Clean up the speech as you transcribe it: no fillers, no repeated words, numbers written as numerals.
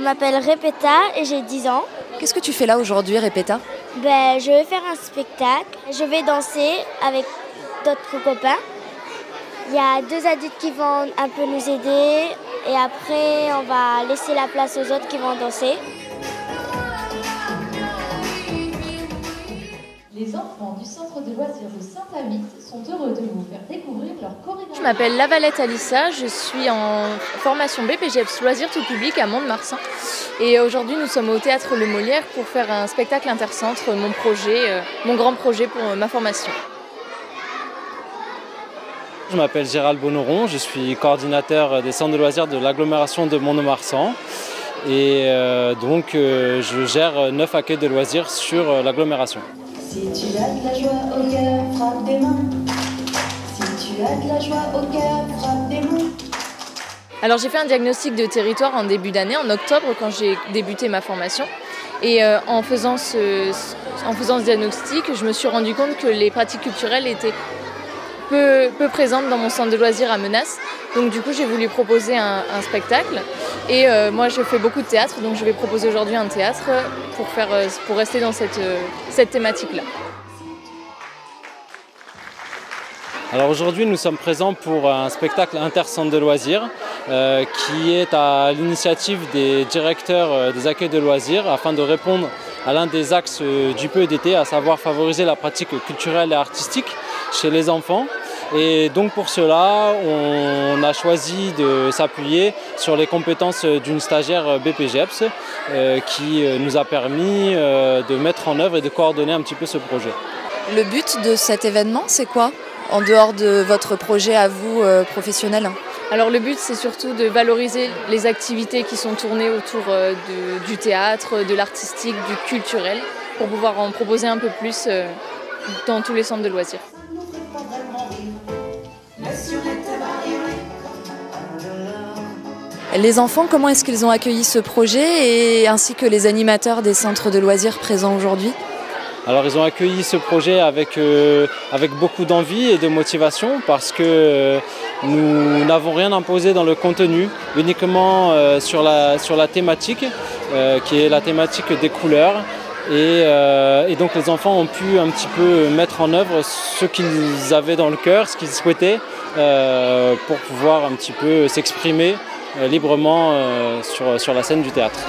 m'appelle Répéta et j'ai 10 ans. Qu'est-ce que tu fais là aujourd'hui, Répéta? Je vais faire un spectacle. Je vais danser avec d'autres copains. Il y a 2 adultes qui vont un peu nous aider et après on va laisser la place aux autres qui vont danser. Les enfants du centre de loisirs de Saint-Avit sont heureux de vous faire découvrir leur chorégraphie. Je m'appelle Lavalette Alissa, je suis en formation BPGEPS Loisirs tout public à Mont-de-Marsan. Et aujourd'hui nous sommes au Théâtre Le Molière pour faire un spectacle intercentre, mon grand projet pour ma formation. Je m'appelle Gérald Bonoron, je suis coordinateur des centres de loisirs de l'agglomération de Mont-de-Marsan. Et donc je gère 9 accueils de loisirs sur l'agglomération. Si tu as de la joie au cœur, frappe des mains. Si tu as de la joie au cœur, frappe des mains. Alors j'ai fait un diagnostic de territoire en début d'année, en octobre, quand j'ai débuté ma formation. Et en faisant ce diagnostic, je me suis rendu compte que les pratiques culturelles étaient peu présentes dans mon centre de loisirs à Menace. Donc du coup j'ai voulu proposer un spectacle. Et moi je fais beaucoup de théâtre, donc je vais proposer aujourd'hui un théâtre pour rester dans cette thématique-là. Alors aujourd'hui nous sommes présents pour un spectacle intercentre de loisirs qui est à l'initiative des directeurs des accueils de loisirs afin de répondre à l'un des axes du PEDT, à savoir favoriser la pratique culturelle et artistique chez les enfants. Et donc pour cela, on a choisi de s'appuyer sur les compétences d'une stagiaire BPGEPS qui nous a permis de mettre en œuvre et de coordonner un petit peu ce projet. Le but de cet événement, c'est quoi, en dehors de votre projet à vous professionnel? Alors le but c'est surtout de valoriser les activités qui sont tournées autour du théâtre, de l'artistique, du culturel, pour pouvoir en proposer un peu plus dans tous les centres de loisirs. Les enfants, comment est-ce qu'ils ont accueilli ce projet et ainsi que les animateurs des centres de loisirs présents aujourd'hui? Alors ils ont accueilli ce projet avec beaucoup d'envie et de motivation parce que nous n'avons rien imposé dans le contenu, uniquement sur la thématique qui est la thématique des couleurs. Et donc les enfants ont pu un petit peu mettre en œuvre ce qu'ils avaient dans le cœur, ce qu'ils souhaitaient pour pouvoir un petit peu s'exprimer librement sur la scène du théâtre.